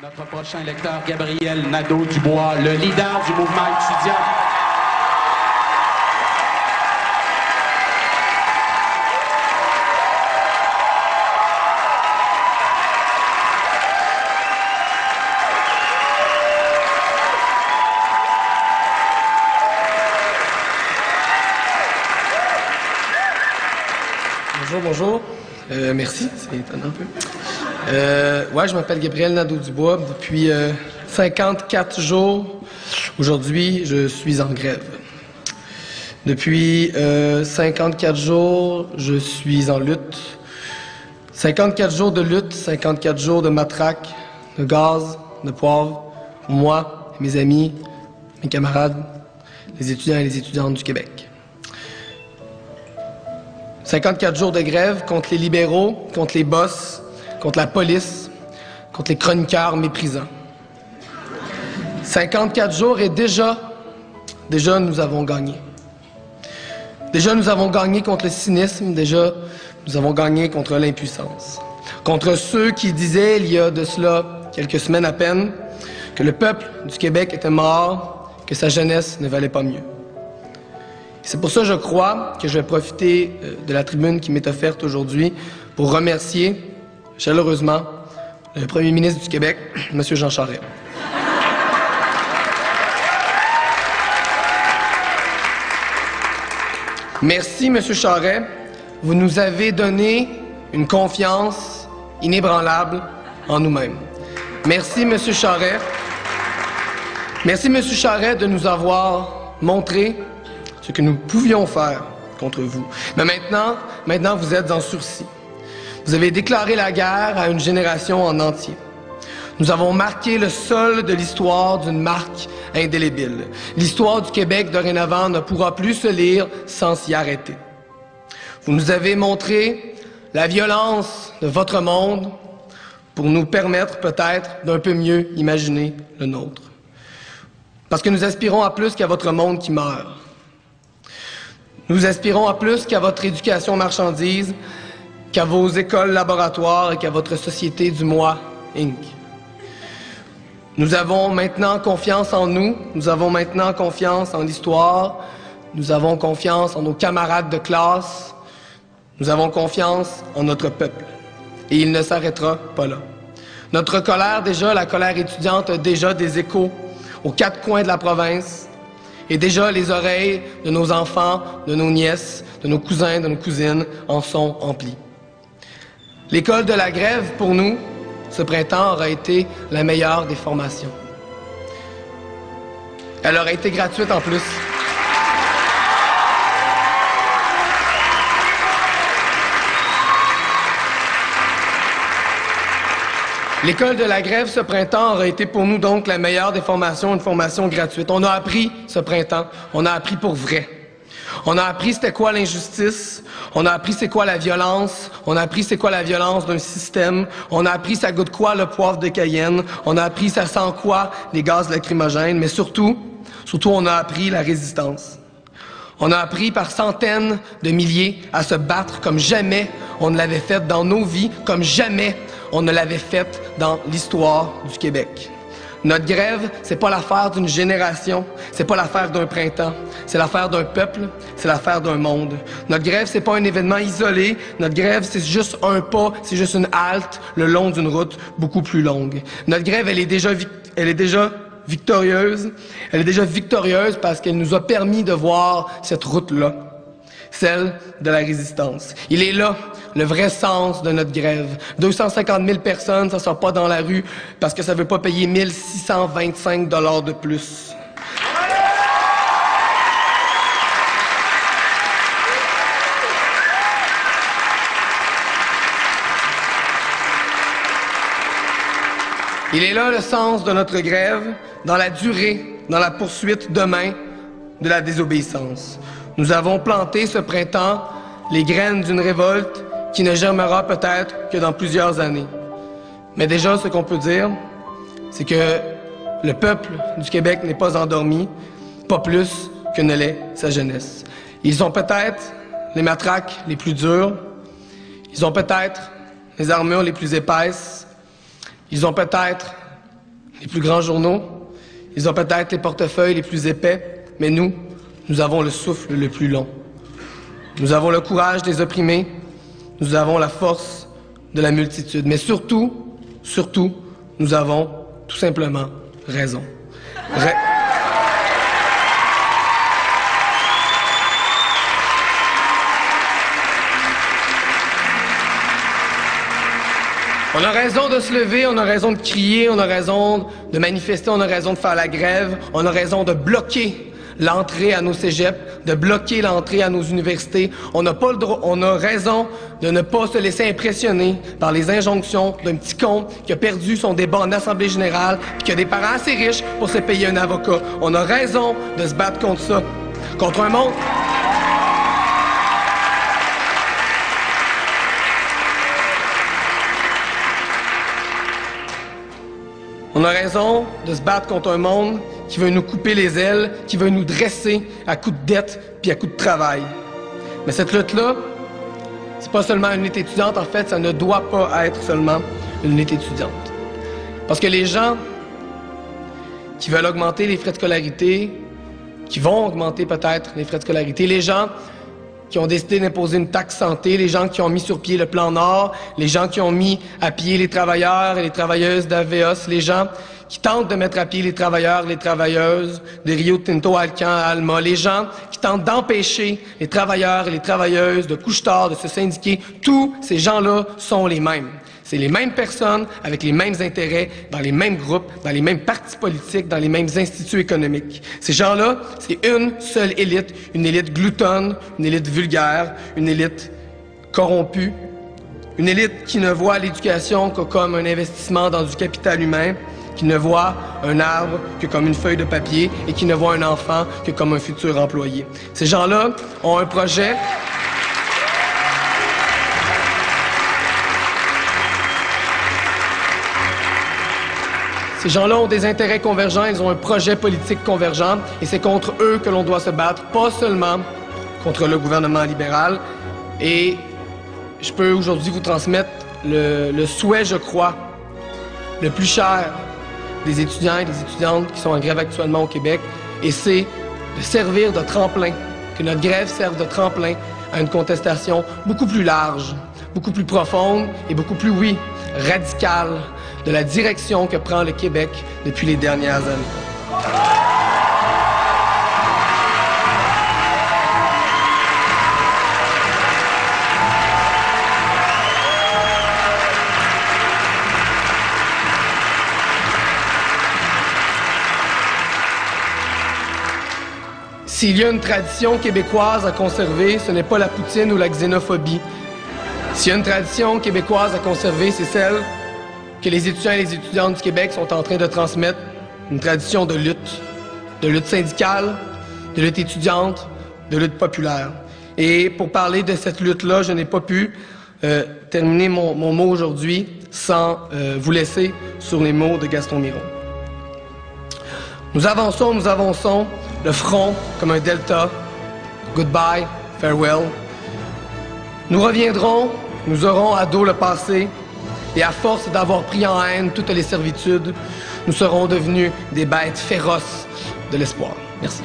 Notre prochain lecteur, Gabriel Nadeau-Dubois, le leader du mouvement étudiant. Bonjour. Merci, c'est étonnant un peu. Ouais, je m'appelle Gabriel Nadeau-Dubois. Depuis 54 jours, aujourd'hui, je suis en grève. Depuis 54 jours, je suis en lutte. 54 jours de lutte, 54 jours de matraque, de gaz, de poivre, pour moi, mes amis, mes camarades, les étudiants et les étudiantes du Québec. 54 jours de grève contre les libéraux, contre les boss, contre la police, contre les chroniqueurs méprisants. 54 jours et déjà nous avons gagné. Déjà nous avons gagné contre le cynisme, déjà nous avons gagné contre l'impuissance. Contre ceux qui disaient il y a de cela quelques semaines à peine que le peuple du Québec était mort, que sa jeunesse ne valait pas mieux. C'est pour ça, je crois, que je vais profiter de la tribune qui m'est offerte aujourd'hui pour remercier chaleureusement le premier ministre du Québec, M. Jean Charest. Merci, M. Charest. Vous nous avez donné une confiance inébranlable en nous-mêmes. Merci, M. Charest. Merci, M. Charest, de nous avoir montré ce que nous pouvions faire contre vous. Mais maintenant, vous êtes en sursis. Vous avez déclaré la guerre à une génération en entier. Nous avons marqué le sol de l'histoire d'une marque indélébile. L'histoire du Québec, dorénavant, ne pourra plus se lire sans s'y arrêter. Vous nous avez montré la violence de votre monde pour nous permettre peut-être d'un peu mieux imaginer le nôtre. Parce que nous aspirons à plus qu'à votre monde qui meurt. Nous aspirons à plus qu'à votre éducation marchandise, qu'à vos écoles laboratoires et qu'à votre société du moi, Inc. Nous avons maintenant confiance en nous, nous avons maintenant confiance en l'histoire, nous avons confiance en nos camarades de classe, nous avons confiance en notre peuple. Et il ne s'arrêtera pas là. Notre colère déjà, la colère étudiante, a déjà des échos aux quatre coins de la province. Et déjà, les oreilles de nos enfants, de nos nièces, de nos cousins, de nos cousines en sont emplies. L'école de la grève, pour nous, ce printemps, aura été la meilleure des formations. Elle aura été gratuite en plus. L'école de la grève ce printemps aura été pour nous donc la meilleure des formations, une formation gratuite. On a appris ce printemps, on a appris pour vrai. On a appris c'était quoi l'injustice, on a appris c'est quoi la violence, on a appris c'est quoi la violence d'un système, on a appris ça goûte quoi le poivre de Cayenne, on a appris ça sent quoi les gaz lacrymogènes, mais surtout on a appris la résistance. On a appris par centaines de milliers à se battre comme jamais on ne l'avait fait dans nos vies, comme jamais on ne l'avait fait dans l'histoire du Québec. Notre grève, c'est pas l'affaire d'une génération, c'est pas l'affaire d'un printemps, c'est l'affaire d'un peuple, c'est l'affaire d'un monde. Notre grève, c'est pas un événement isolé, notre grève, c'est juste un pas, c'est juste une halte le long d'une route beaucoup plus longue. Notre grève, elle est déjà victorieuse. Elle est déjà victorieuse parce qu'elle nous a permis de voir cette route-là, celle de la résistance. Il est là, le vrai sens de notre grève. 250 000 personnes, ça ne sort pas dans la rue parce que ça ne veut pas payer 1 625 $ de plus. Il est là le sens de notre grève, dans la durée, dans la poursuite demain de la désobéissance. Nous avons planté ce printemps les graines d'une révolte qui ne germera peut-être que dans plusieurs années. Mais déjà, ce qu'on peut dire, c'est que le peuple du Québec n'est pas endormi, pas plus que ne l'est sa jeunesse. Ils ont peut-être les matraques les plus dures, ils ont peut-être les armures les plus épaisses, ils ont peut-être les plus grands journaux. Ils ont peut-être les portefeuilles les plus épais, mais nous avons le souffle le plus long. Nous avons le courage des opprimés. Nous avons la force de la multitude. Mais surtout, nous avons tout simplement raison. On a raison de se lever, on a raison de crier, on a raison de manifester, on a raison de faire la grève, on a raison de bloquer l'entrée à nos cégeps, de bloquer l'entrée à nos universités. On n'a pas le droit, on a raison de ne pas se laisser impressionner par les injonctions d'un petit con qui a perdu son débat en Assemblée générale et qui a des parents assez riches pour se payer un avocat. On a raison de se battre contre ça, contre un monde... On a raison de se battre contre un monde qui veut nous couper les ailes, qui veut nous dresser à coups de dette puis à coups de travail. Mais cette lutte-là, c'est pas seulement une lutte étudiante, en fait, ça ne doit pas être seulement une lutte étudiante. Parce que les gens qui veulent augmenter les frais de scolarité, qui vont augmenter peut-être les frais de scolarité, les gens qui ont décidé d'imposer une taxe santé, les gens qui ont mis sur pied le plan Nord, les gens qui ont mis à pied les travailleurs et les travailleuses d'Aveos, les gens qui tentent de mettre à pied les travailleurs et les travailleuses de Rio Tinto, Alcan, Alma, les gens qui tentent d'empêcher les travailleurs et les travailleuses de Couche-Tard de se syndiquer, tous ces gens-là sont les mêmes. C'est les mêmes personnes avec les mêmes intérêts, dans les mêmes groupes, dans les mêmes partis politiques, dans les mêmes instituts économiques. Ces gens-là, c'est une seule élite, une élite gloutonne, une élite vulgaire, une élite corrompue, une élite qui ne voit l'éducation que comme un investissement dans du capital humain, qui ne voit un arbre que comme une feuille de papier et qui ne voit un enfant que comme un futur employé. Ces gens-là ont un projet... Ces gens-là ont des intérêts convergents, ils ont un projet politique convergent et c'est contre eux que l'on doit se battre, pas seulement contre le gouvernement libéral. Et je peux aujourd'hui vous transmettre le souhait, je crois, le plus cher des étudiants et des étudiantes qui sont en grève actuellement au Québec, et c'est de servir de tremplin, que notre grève serve de tremplin à une contestation beaucoup plus large, beaucoup plus profonde et beaucoup plus, oui, radicale de la direction que prend le Québec depuis les dernières années. S'il y a une tradition québécoise à conserver, ce n'est pas la poutine ou la xénophobie. S'il y a une tradition québécoise à conserver, c'est celle que les étudiants et les étudiantes du Québec sont en train de transmettre, une tradition de lutte syndicale, de lutte étudiante, de lutte populaire. Et pour parler de cette lutte-là, je n'ai pas pu terminer mon mot aujourd'hui sans vous laisser sur les mots de Gaston Miron. Nous avançons, le front comme un delta. Goodbye, farewell. Nous reviendrons, nous aurons à dos le passé, et à force d'avoir pris en haine toutes les servitudes, nous serons devenus des bêtes féroces de l'espoir. Merci.